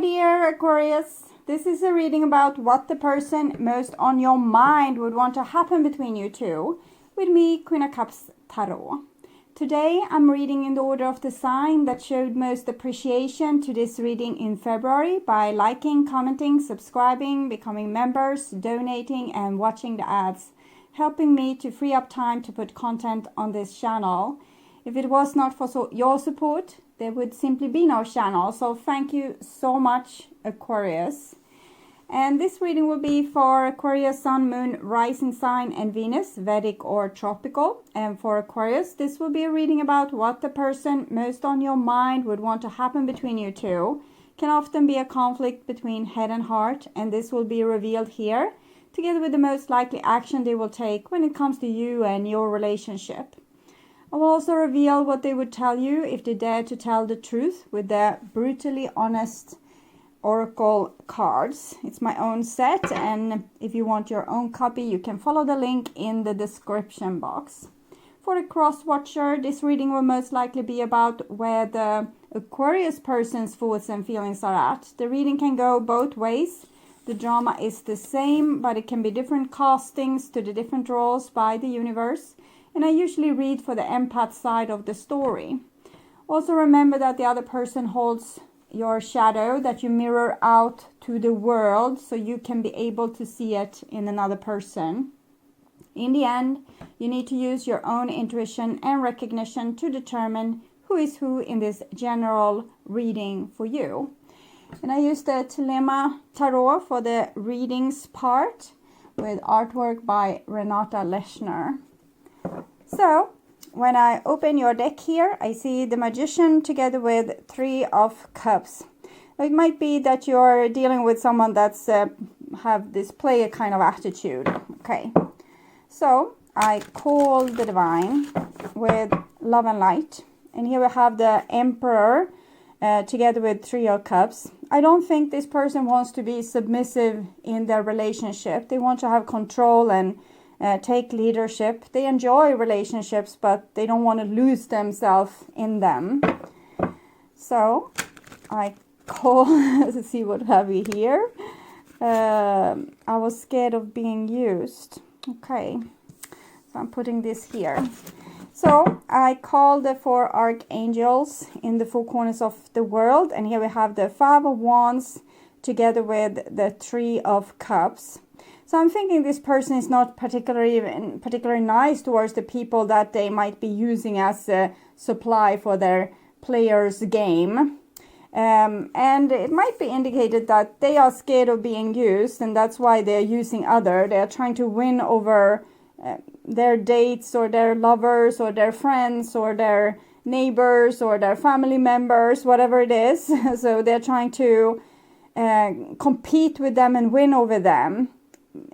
dear Aquarius. This is a reading about what the person most on your mind would want to happen between you two, with me, Queen of Cups Tarot. Today I'm reading in the order of the sign that showed most appreciation to this reading in February by liking, commenting, subscribing, becoming members, donating and watching the ads, helping me to free up time to put content on this channel. If it was not for your support, there would simply be no channel. So thank you so much, Aquarius. And this reading will be for Aquarius, Sun, Moon, Rising Sign and Venus, Vedic or Tropical. And for Aquarius, this will be a reading about what the person most on your mind would want to happen between you two. Can often be a conflict between head and heart, and this will be revealed here, together with the most likely action they will take when it comes to you and your relationship. I will also reveal what they would tell you if they dare to tell the truth with the brutally honest oracle cards. It's my own set, and if you want your own copy, you can follow the link in the description box. For the cross watcher, this reading will most likely be about where the Aquarius person's thoughts and feelings are at. The reading can go both ways. The drama is the same, but it can be different castings to the different roles by the universe. And I usually read for the empath side of the story. Also remember that the other person holds your shadow that you mirror out to the world, so you can be able to see it in another person. In the end, you need to use your own intuition and recognition to determine who is who in this general reading for you. And I use the THELEMA tarot for the readings part with artwork by Renata Leshner. So, when I open your deck here, I see the Magician together with 3 of Cups. It might be that you're dealing with someone that's have this player kind of attitude. Okay, so I call the Divine with Love and Light. And here we have the Emperor together with 3 of Cups. I don't think this person wants to be submissive in their relationship. They want to have control and take leadership. They enjoy relationships, but they don't want to lose themselves in them. So I call to see what have we here. I was scared of being used. Okay, so I'm putting this here. So I call the 4 archangels in the 4 corners of the world, and here we have the 5 of Wands together with the 3 of Cups. So I'm thinking this person is not particularly nice towards the people that they might be using as a supply for their player's game. And it might be indicated that they are scared of being used, and that's why they're using others. They're trying to win over their dates or their lovers or their friends or their neighbors or their family members, whatever it is. So they're trying to compete with them and win over them.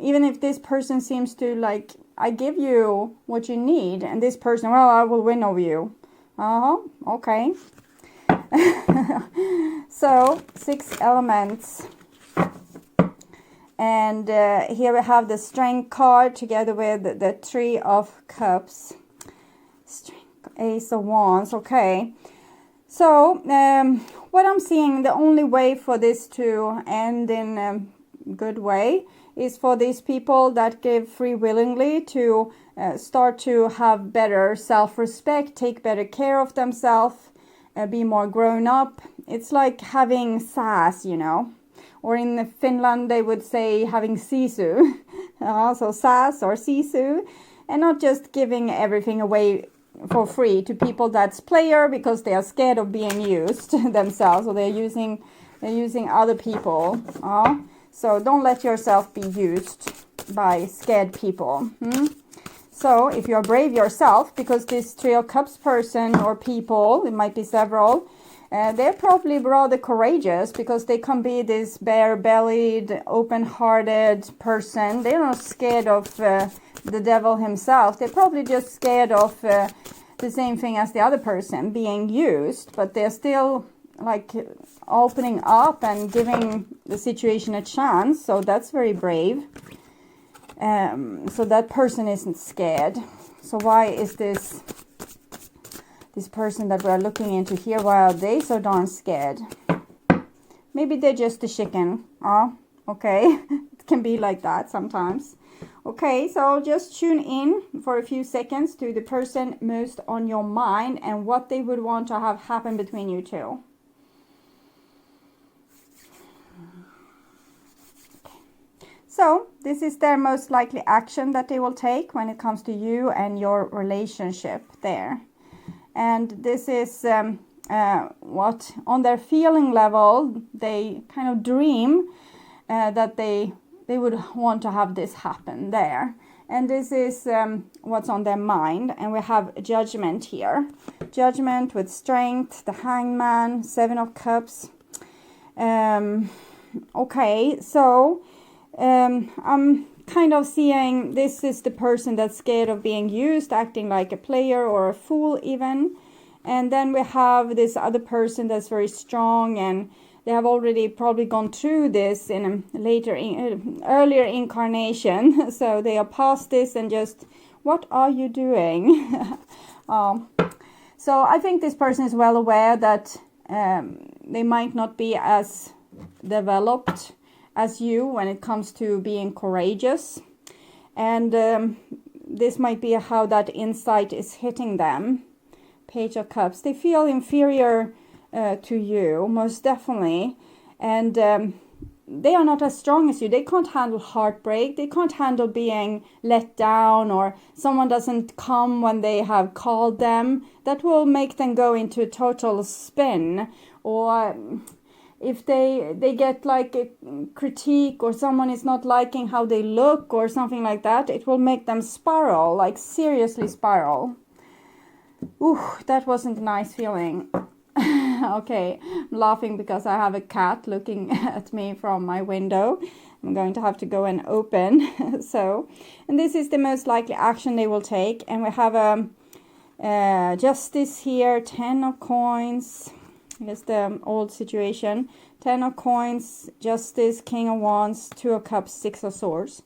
Even if this person seems to like, I give you what you need, and this person, well, I will win over you. Okay. So 6 elements, and here we have the Strength card together with the 3 of Cups. Strength, Ace of Wands. Okay, so what I'm seeing, the only way for this to end in a good way is for these people that give free willingly to start to have better self-respect, take better care of themselves, be more grown up. It's like having sass, you know, or in Finland they would say having sisu, so sass or sisu, and not just giving everything away for free to people that's player because they are scared of being used themselves, or they're using other people. So don't let yourself be used by scared people. So if you're brave yourself, because this 3 of Cups person or people, it might be several, they're probably rather courageous because they can be this bare-bellied, open-hearted person. They're not scared of the devil himself. They're probably just scared of the same thing as the other person, being used, but they're still like opening up and giving the situation a chance. So that's very brave. So that person isn't scared. So why is this person that we're looking into here, why are they so darn scared? maybe they're just a chicken. Okay. It can be like that sometimes. Okay, so just tune in for a few seconds to the person most on your mind and what they would want to have happen between you two. So this is their most likely action that they will take when it comes to you and your relationship there. And this is what on their feeling level they kind of dream that they would want to have this happen there. And this is what's on their mind. And we have judgment here. Judgment with strength, the hangman, 7 of cups. Okay, so I'm kind of seeing this is the person that's scared of being used, acting like a player or a fool even. And then we have this other person that's very strong, and they have already probably gone through this in a earlier incarnation. So they are past this and just, what are you doing? So I think this person is well aware that they might not be as developed as you when it comes to being courageous. And this might be how that insight is hitting them. Page of Cups. They feel inferior to you, most definitely. And they are not as strong as you. They can't handle heartbreak. They can't handle being let down, or someone doesn't come when they have called them. That will make them go into a total spin. Or if they get like a critique, or someone is not liking how they look or something like that, it will make them spiral, like seriously spiral. Ooh, that wasn't a nice feeling. Okay, I'm laughing because I have a cat looking at me from my window. I'm going to have to go and open. So, and this is the most likely action they will take. And we have a justice here, 10 of coins. I guess the old situation. 10 of coins, justice, king of wands, 2 of cups, 6 of swords.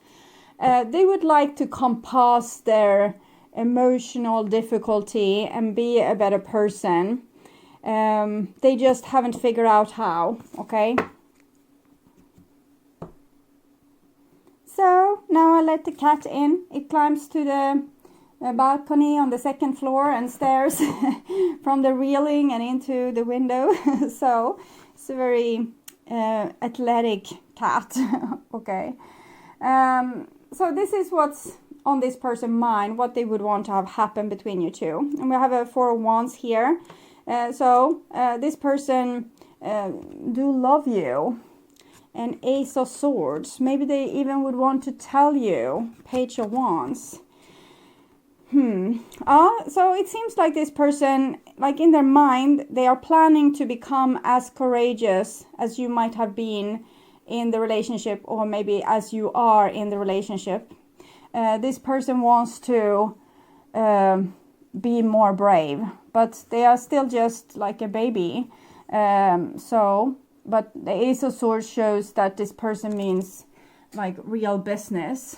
They would like to compass their emotional difficulty and be a better person. They just haven't figured out how. Okay. So now I let the cat in. It climbs to the balcony on the 2nd floor and stares from the railing and into the window. So it's a very athletic cat. Okay. So this is what's on this person's mind, what they would want to have happen between you two. And we have a 4 of wands here. So this person do love you. And ace of swords. Maybe they even would want to tell you. Page of wands. So it seems like this person, like in their mind, they are planning to become as courageous as you might have been in the relationship, or maybe as you are in the relationship. This person wants to be more brave, but they are still just like a baby. But the ace of swords shows that this person means like real business.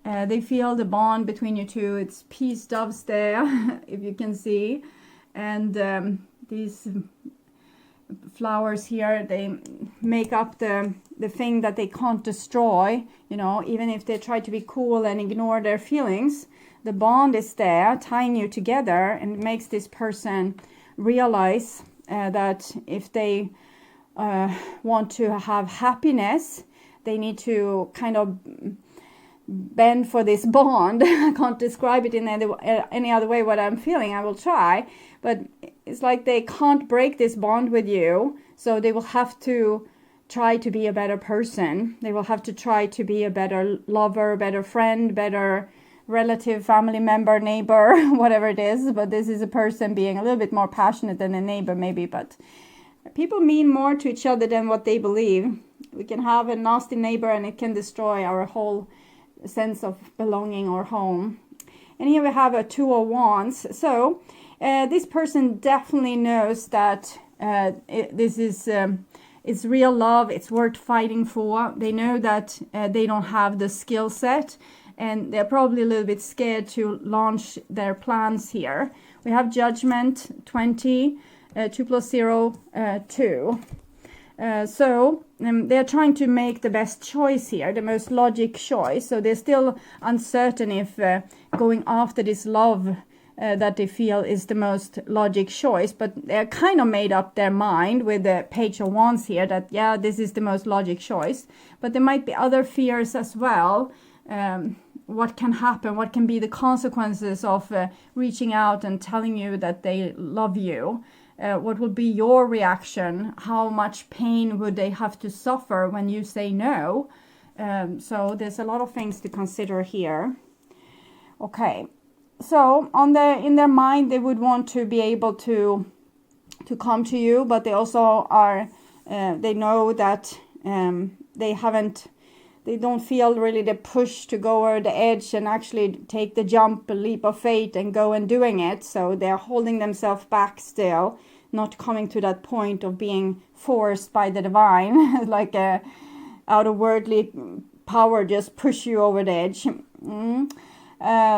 They feel the bond between you two. It's peace doves there, if you can see. And these flowers here, they make up the thing that they can't destroy. You know, even if they try to be cool and ignore their feelings, the bond is there, tying you together, and it makes this person realize that if they want to have happiness, they need to kind of bend for this bond. I can't describe it in any other way what I'm feeling. I will try, but it's like they can't break this bond with you, so they will have to try to be a better person. They will have to try to be a better lover, better friend, better relative, family member, neighbor, whatever it is. But this is a person being a little bit more passionate than a neighbor maybe, but people mean more to each other than what they believe. We can have a nasty neighbor and it can destroy our whole sense of belonging or home. And here we have a 2 of wands. So this person definitely knows that this is it's real love. It's worth fighting for. They know that they don't have the skill set, and they're probably a little bit scared to launch their plans here. We have judgment, 20, 2 plus 0, 2. They're trying to make the best choice here, the most logic choice. So they're still uncertain if going after this love that they feel is the most logic choice, but they're kind of made up their mind with the Page of Wands here that, yeah, this is the most logic choice. But there might be other fears as well. What can happen? What can be the consequences of reaching out and telling you that they love you? What will be your reaction? How much pain would they have to suffer when you say no? So there's a lot of things to consider here. Okay. So in their mind, they would want to be able to come to you, but they also are, they know that they don't feel really the push to go over the edge and actually take the jump, a leap of faith and go and doing it. So they're holding themselves back still, not coming to that point of being forced by the divine, like out of worldly power, just push you over the edge.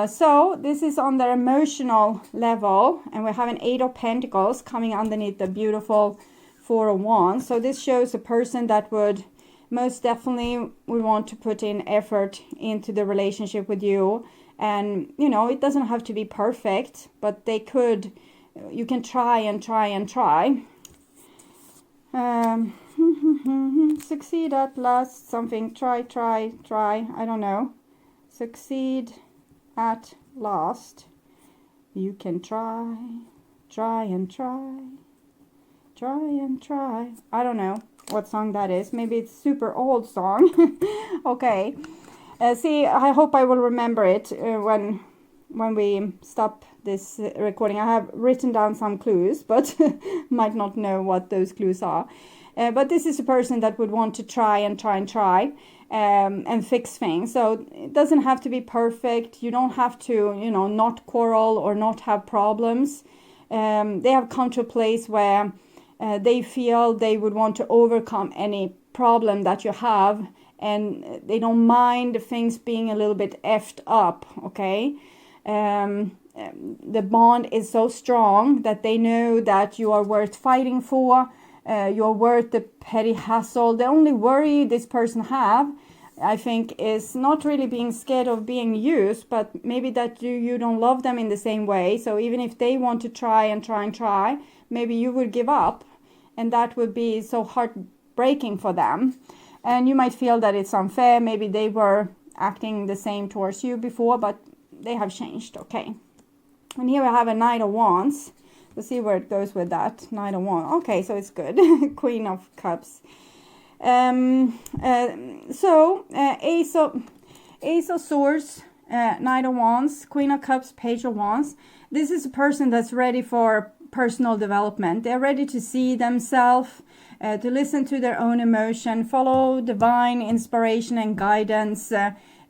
So this is on their emotional level, and we have an 8 of Pentacles coming underneath the beautiful 4 of Wands. So this shows a person that would most definitely would want to put in effort into the relationship with you. And, you know, it doesn't have to be perfect, but they could, you can try and try and try. Succeed at last, something, try, I don't know. Succeed at last. You can try and try and try. I don't know what song that is. Maybe it's super old song. Okay. See, I hope I will remember it when we stop this recording. I have written down some clues, but might not know what those clues are. But this is a person that would want to try and fix things. So it doesn't have to be perfect. You don't have to, you know, not quarrel or not have problems. They have come to a place where they feel they would want to overcome any problem that you have, and they don't mind things being a little bit effed up, okay? The bond is so strong that they know that you are worth fighting for. You're worth the petty hassle. The only worry this person have, I think, is not really being scared of being used, but maybe that you don't love them in the same way. So even if they want to try, maybe you would give up, and that would be so heartbreaking for them. And you might feel that it's unfair. Maybe they were acting the same towards you before, but they have changed, okay? And here we have a Knight of Wands. Let's see where it goes with that. Knight of Wands. Okay, so it's good. Queen of Cups. Ace of Swords, Knight of Wands, Queen of Cups, Page of Wands. This is a person that's ready for personal development. They're ready to see themselves, to listen to their own emotion, follow divine inspiration and guidance,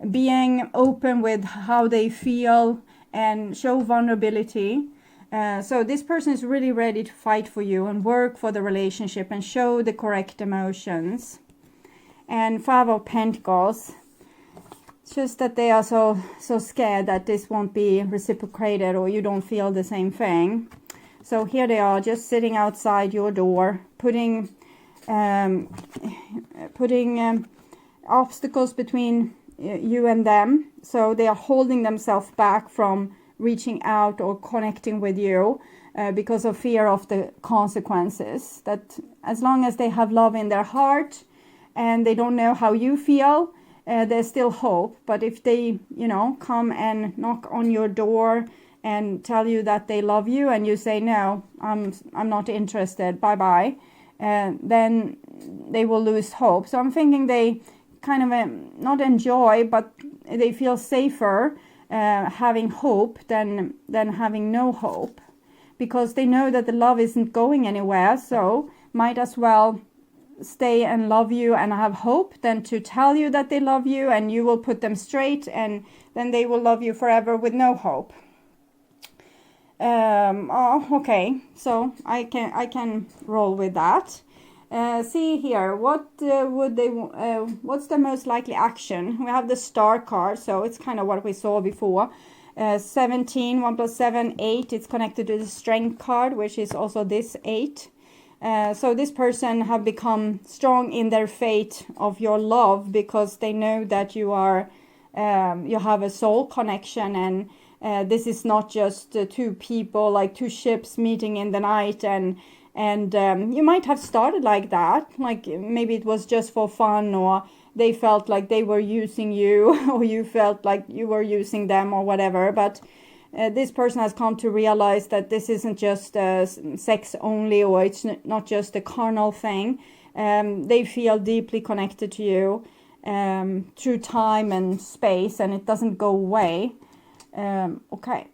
being open with how they feel and show vulnerability. So this person is really ready to fight for you and work for the relationship and show the correct emotions. And 5 of Pentacles. It's just that they are so scared that this won't be reciprocated, or you don't feel the same thing. So here they are, just sitting outside your door, putting obstacles between you and them. So they are holding themselves back from reaching out or connecting with you because of fear of the consequences. That as long as they have love in their heart and they don't know how you feel, there's still hope. But if they, you know, come and knock on your door and tell you that they love you and you say, no, I'm not interested, bye-bye, then they will lose hope. So I'm thinking they kind of not enjoy, but they feel safer having hope than having no hope, because they know that the love isn't going anywhere. So might as well stay and love you and have hope than to tell you that they love you and you will put them straight, and then they will love you forever with no hope. Okay, so I can roll with that. See here, what would they? What's the most likely action? We have the Star card, so it's kind of what we saw before. 17, 1 + 7, 8. It's connected to the Strength card, which is also this 8. So this person have become strong in their faith of your love because they know that you are you have a soul connection, and this is not just two people, like two ships meeting in the night, and you might have started like that, like maybe it was just for fun, or they felt like they were using you, or you felt like you were using them, or whatever. But this person has come to realize that this isn't just sex only, or it's not just a carnal thing. They feel deeply connected to you through time and space, and it doesn't go away. Okay,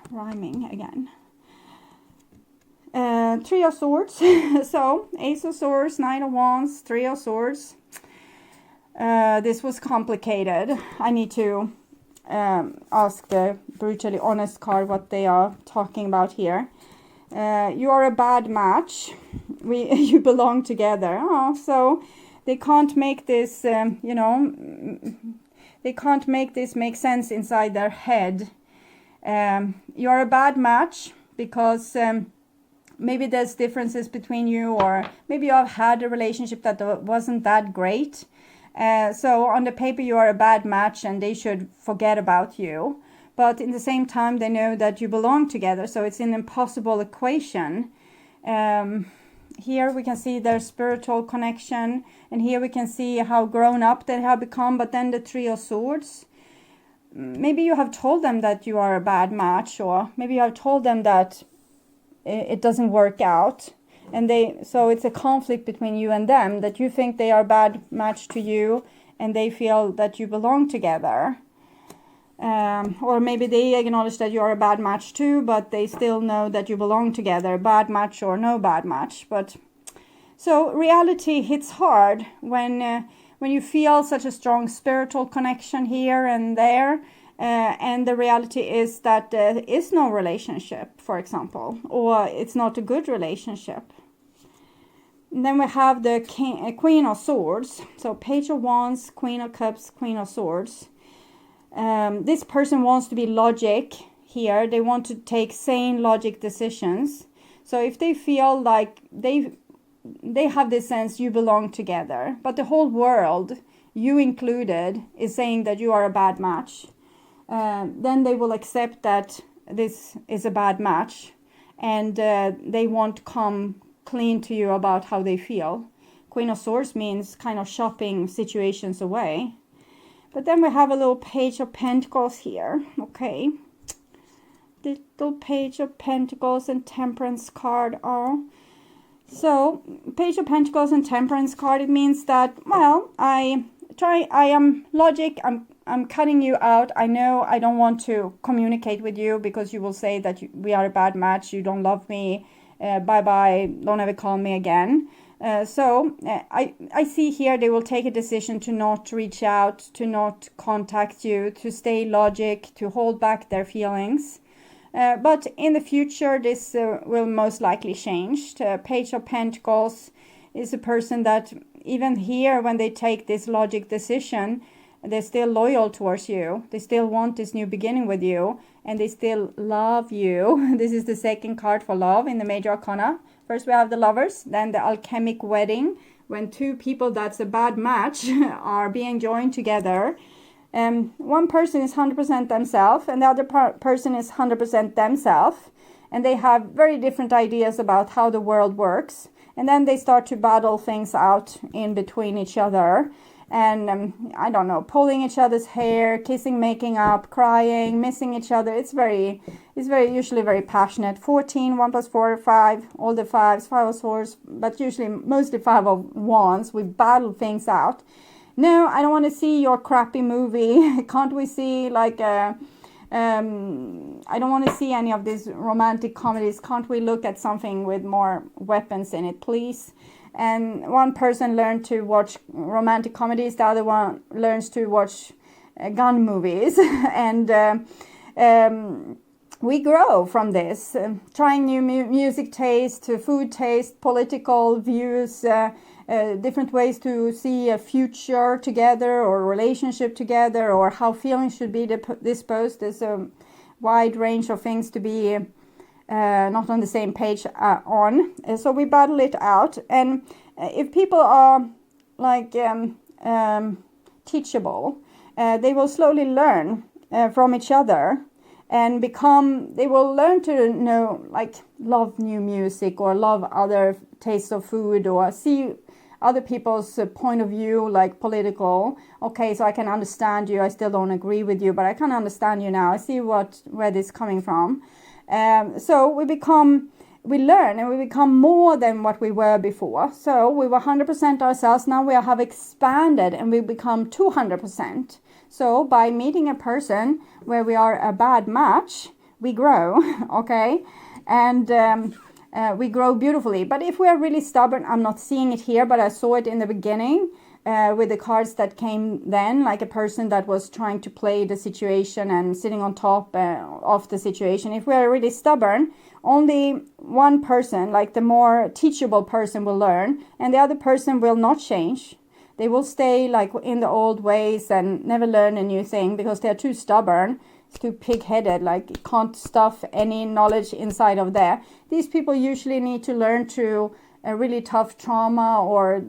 rhyming again. Three of Swords. So Ace of Swords, Knight of Wands, Three of Swords. This was complicated. I need to ask the brutally honest card what they are talking about here. You are a bad match. You belong together. Oh, so they can't make this, you know, they can't make this make sense inside their head. You are a bad match because maybe there's differences between you, or maybe you have had a relationship that wasn't that great. So on the paper you are a bad match and they should forget about you. But in the same time they know that you belong together, so it's an impossible equation. Here we can see their spiritual connection, and here we can see how grown up they have become. But then the Three of Swords, maybe you have told them that you are a bad match, or maybe you have told them that it doesn't work out, and so it's a conflict between you and them, that you think they are a bad match to you and they feel that you belong together. Or maybe they acknowledge that you are a bad match too, but they still know that you belong together, bad match or no bad match. But so reality hits hard when you feel such a strong spiritual connection here and there, and the reality is that there is no relationship, for example, or it's not a good relationship. And then we have the Queen of Swords. So Page of Wands, Queen of Cups, Queen of Swords. This person wants to be logic here. They want to take sane logic decisions. So if they feel like they have this sense you belong together, but the whole world, you included, is saying that you are a bad match, then they will accept that this is a bad match, and they won't come clean to you about how they feel. Queen of Swords means kind of shopping situations away. But then we have a little Page of Pentacles here. Okay. Little Page of Pentacles and Temperance card. Oh. So, Page of Pentacles and Temperance card, it means that, well, I am logic, I'm cutting you out. I know I don't want to communicate with you because you will say that we are a bad match, you don't love me, bye-bye, don't ever call me again. So I see here they will take a decision to not reach out, to not contact you, to stay logic, to hold back their feelings. But in the future, this will most likely change. Page of Pentacles is a person that even here, when they take this logic decision, they're still loyal towards you. They still want this new beginning with you, and they still love you. This is the second card for love in the Major Arcana. First we have the Lovers, then the Alchemic Wedding, when two people that's a bad match are being joined together. One person is 100% themselves, and the other person is 100% themselves, and they have very different ideas about how the world works, and then they start to battle things out in between each other, and I don't know, pulling each other's hair, kissing, making up, crying, missing each other. It's usually very passionate. 14, 1 plus 4, 5, all the fives, 5 of Swords, but usually mostly 5 of Wands. We battle things out. No, I don't want to see your crappy movie. Can't we see like I don't want to see any of these romantic comedies. Can't we look at something with more weapons in it, please? And one person learned to watch romantic comedies, the other one learns to watch gun movies. And we grow from this, trying new music taste, food taste, political views, different ways to see a future together or a relationship together, or how feelings should be disposed. There's a wide range of things to be not on the same page so we battle it out. And if people are like teachable, they will slowly learn from each other and they will learn to know, like, love new music or love other tastes of food or see other people's point of view, like political. Okay, so I can understand you. I still don't agree with you, but I can understand you now. I see where this is coming from. So we learn and we become more than what we were before. So we were 100% ourselves. Now we have expanded and we become 200%. So by meeting a person where we are a bad match, we grow, okay? And we grow beautifully. But if we are really stubborn, I'm not seeing it here, but I saw it in the beginning with the cards that came then, like a person that was trying to play the situation and sitting on top of the situation. If we are really stubborn, only one person, like the more teachable person, will learn, and the other person will not change. They will stay like in the old ways and never learn a new thing because they're too stubborn, too pig-headed, like can't stuff any knowledge inside of there. These people usually need to learn through a really tough trauma or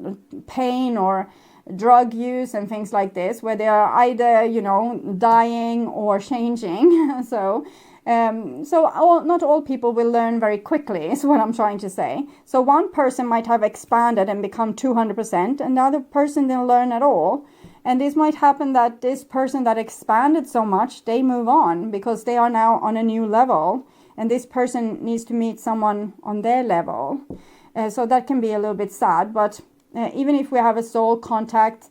pain or drug use and things like this, where they are either, dying or changing. So not all people will learn very quickly, is what I'm trying to say. So one person might have expanded and become 200%, and the other person didn't learn at all. And this might happen that this person that expanded so much, they move on because they are now on a new level, and this person needs to meet someone on their level. So that can be a little bit sad, but even if we have a soul contact,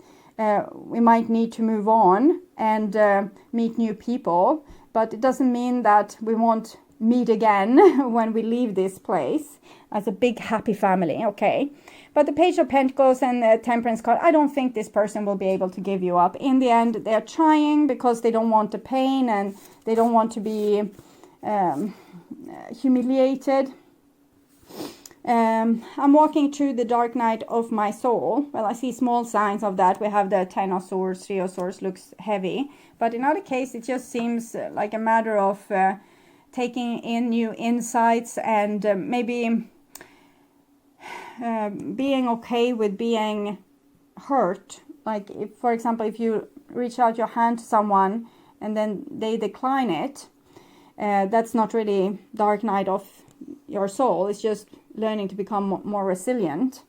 we might need to move on and meet new people. But it doesn't mean that we won't meet again when we leave this place as a big happy family, okay? But the Page of Pentacles and the Temperance card, I don't think this person will be able to give you up. In the end, they're trying because they don't want the pain and they don't want to be humiliated. I'm walking through the dark night of my soul. Well, I see small signs of that. We have the 10 of Swords, 3 of Swords looks heavy. But in other case, it just seems like a matter of taking in new insights and maybe being okay with being hurt. Like, if, for example, if you reach out your hand to someone and then they decline it, that's not really dark night of your soul. It's just learning to become more resilient.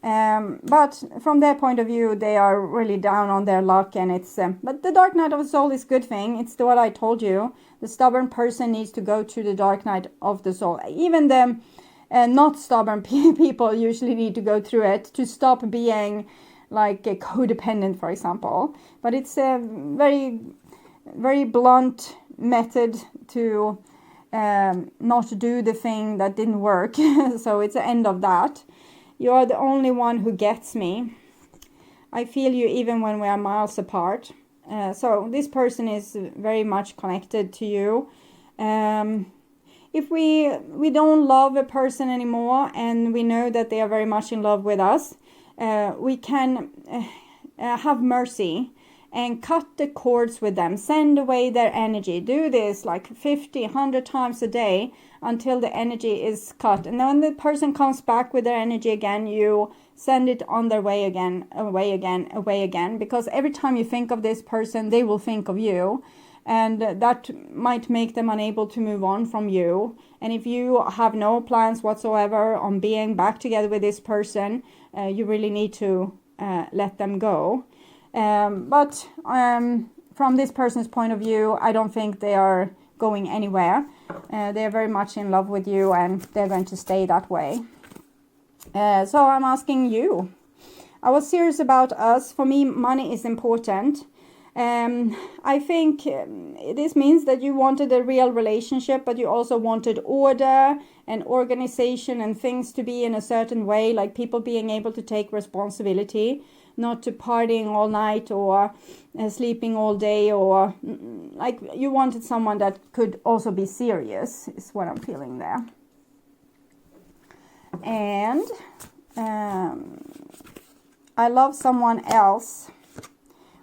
But from their point of view, they are really down on their luck, and it's but the dark night of the soul is a good thing. It's what I told you. The stubborn person needs to go to the dark night of the soul. Even the not stubborn people usually need to go through it to stop being like a codependent, for example. But it's a very, very blunt method to not do the thing that didn't work. So it's the end of that. You are the only one who gets me. I feel you even when we are miles apart. So this person is very much connected to you. If we don't love a person anymore and we know that they are very much in love with us, we can have mercy and cut the cords with them, send away their energy. Do this like 50, 100 times a day until the energy is cut. And then when the person comes back with their energy again, you send it on their way again, away again, away again. Because every time you think of this person, they will think of you. And that might make them unable to move on from you. And if you have no plans whatsoever on being back together with this person, you really need to let them go. But from this person's point of view, I don't think they are going anywhere. They are very much in love with you and they're going to stay that way. So I'm asking you. I was serious about us. For me, money is important. I think this means that you wanted a real relationship, but you also wanted order and organization and things to be in a certain way, like people being able to take responsibility. Not to partying all night or sleeping all day, or like you wanted someone that could also be serious, is what I'm feeling there. And I love someone else.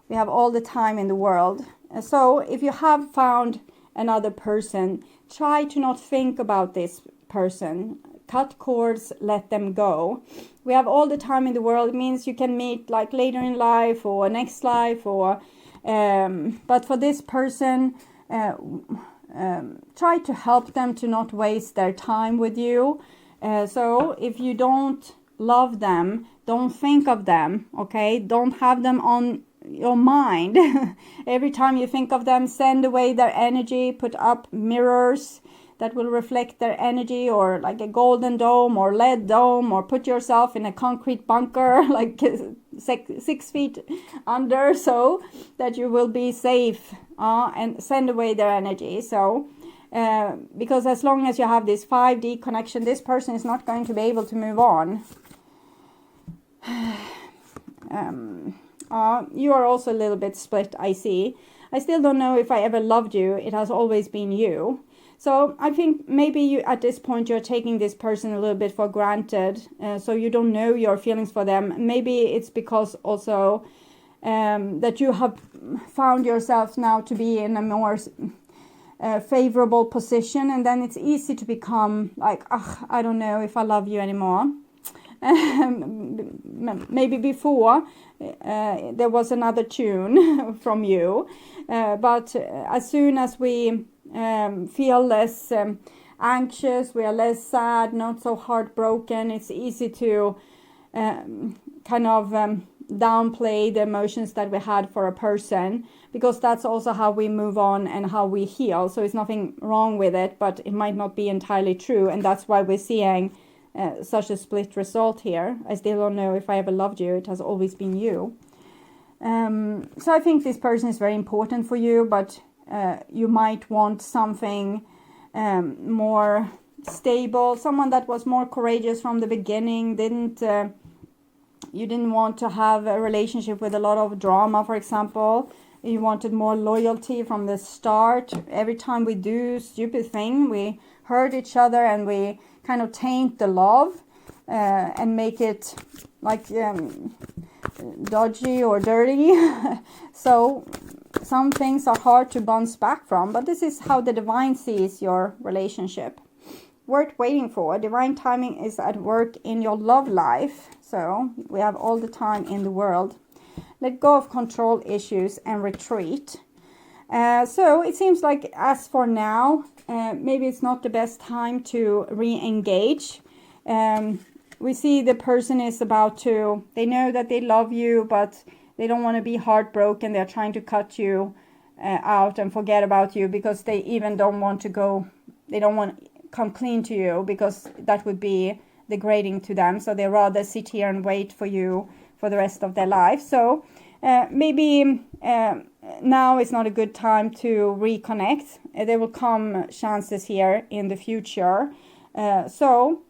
We have all the time in the world. So if you have found another person, try to not think about this person. Cut cords, let them go. We have all the time in the world. It means you can meet like later in life or next life, or but for this person, try to help them to not waste their time with you. So if you don't love them, don't think of them, okay? Don't have them on your mind. Every time you think of them, send away their energy, put up mirrors that will reflect their energy, or like a golden dome or lead dome, or put yourself in a concrete bunker like 6 feet under, so that you will be safe, and send away their energy. So because as long as you have this 5D connection, this person is not going to be able to move on. You are also a little bit split, I see. I still don't know if I ever loved you. It has always been you. So I think maybe you, at this point, you're taking this person a little bit for granted. So you don't know your feelings for them. Maybe it's because also that you have found yourself now to be in a more favorable position. And then it's easy to become like, I don't know if I love you anymore. Maybe before there was another tune from you. But as soon as we feel less anxious, we are less sad, not so heartbroken, it's easy to kind of downplay the emotions that we had for a person, because that's also how we move on and how we heal. So it's nothing wrong with it, but it might not be entirely true, and that's why we're seeing such a split result here. I still don't know if I ever loved you. It has always been you. So I think this person is very important for you, but you might want something more stable, someone that was more courageous from the beginning. You didn't want to have a relationship with a lot of drama, for example. You wanted more loyalty from the start. Every time we do stupid thing, we hurt each other and we kind of taint the love and make it like dodgy or dirty. So some things are hard to bounce back from, but this is how the divine sees your relationship. Worth waiting for. Divine timing is at work in your love life. So we have all the time in the world. Let go of control issues and retreat. So it seems like as for now, maybe it's not the best time to re-engage. We see the person is about to, they know that they love you, but they don't want to be heartbroken. They're trying to cut you out and forget about you, because they even don't want to go, they don't want to come clean to you, because that would be degrading to them. So they rather sit here and wait for you for the rest of their life. So maybe now is not a good time to reconnect. There will come chances here in the future. So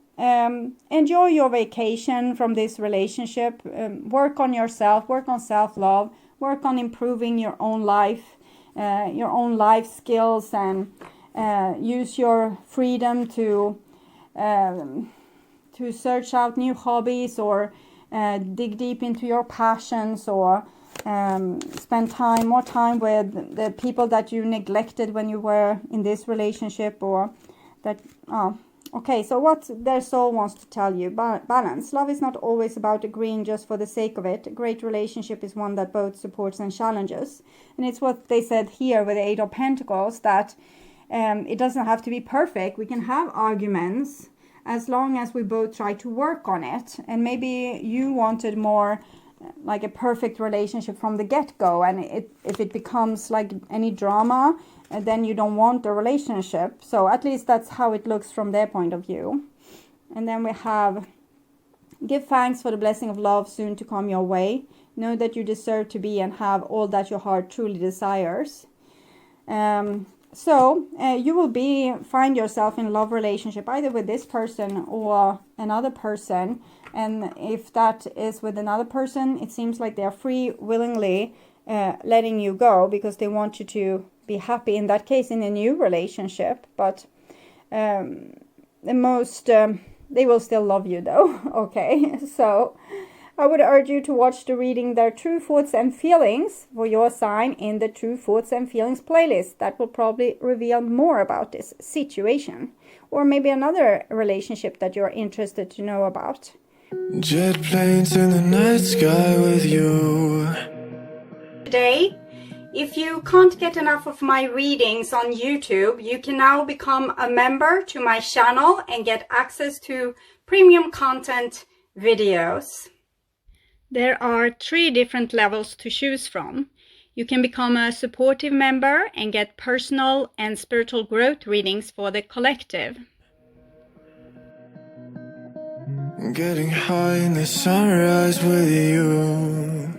enjoy your vacation from this relationship. Work on yourself, work on self-love, work on improving your own life skills, and use your freedom to search out new hobbies, or dig deep into your passions, or spend more time with the people that you neglected when you were in this relationship, or that okay, so what their soul wants to tell you. Balance. Love is not always about agreeing just for the sake of it. A great relationship is one that both supports and challenges. And it's what they said here with the 8 of Pentacles, that it doesn't have to be perfect. We can have arguments as long as we both try to work on it. And maybe you wanted more like a perfect relationship from the get-go, and if it becomes like any drama, then you don't want a relationship. So at least that's how it looks from their point of view. And then we have, give thanks for the blessing of love soon to come your way. Know that you deserve to be and have all that your heart truly desires. So you will find yourself in a love relationship either with this person or another person. And if that is with another person, it seems like they are free, willingly letting you go, because they want you to be happy in that case in a new relationship. But they will still love you though. Okay, so I would urge you to watch the reading Their True Thoughts and Feelings for your sign in the True Thoughts and Feelings playlist. That will probably reveal more about this situation, or maybe another relationship that you're interested to know about. Jet planes in the night sky with you. Today, if you can't get enough of my readings on YouTube, you can now become a member to my channel and get access to premium content videos. There are 3 different levels to choose from. You can become a supportive member and get personal and spiritual growth readings for the collective. Getting high in the sunrise with you.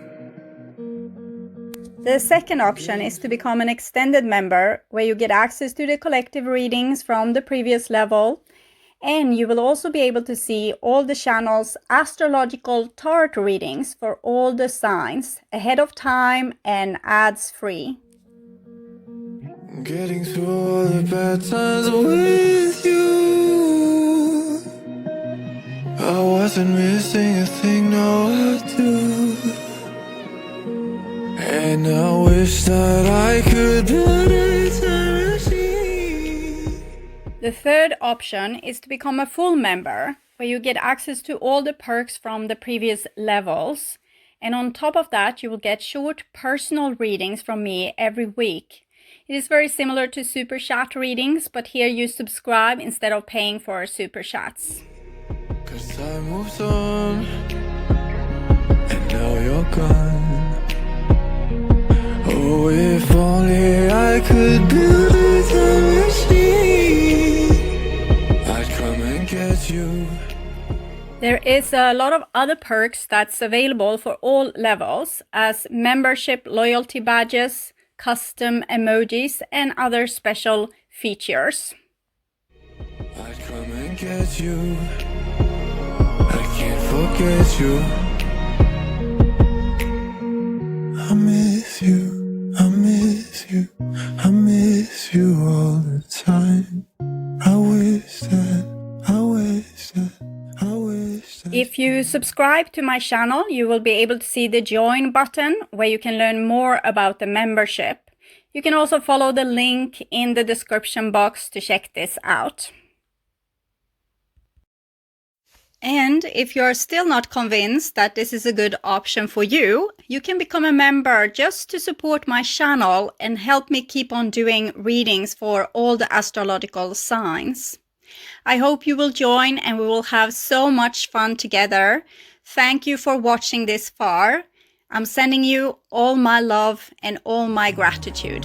The second option is to become an extended member, where you get access to the collective readings from the previous level, and you will also be able to see all the channel's astrological tarot readings for all the signs ahead of time and ads free. Getting through all the bad times with you. I wasn't missing a thing, no I do. And I wish that I could build a time machine. The third option is to become a full member, where you get access to all the perks from the previous levels. And on top of that, you will get short personal readings from me every week. It is very similar to super chat readings, but here you subscribe instead of paying for super chats. 'Cause time moves on, and now you're gone. Oh, if only I could build a time machine, I'd come and get you. There is a lot of other perks that's available for all levels, as membership loyalty badges, custom emojis, and other special features. I'd come and get you. I can't forget you. I miss you, I miss you, I miss you all the time. I wish that, I wish that, I wish that. If you subscribe to my channel, you will be able to see the join button, where you can learn more about the membership. You can also follow the link in the description box to check this out. And if you're still not convinced that this is a good option for you, you can become a member just to support my channel and help me keep on doing readings for all the astrological signs. I hope you will join and we will have so much fun together. Thank you for watching this far. I'm sending you all my love and all my gratitude.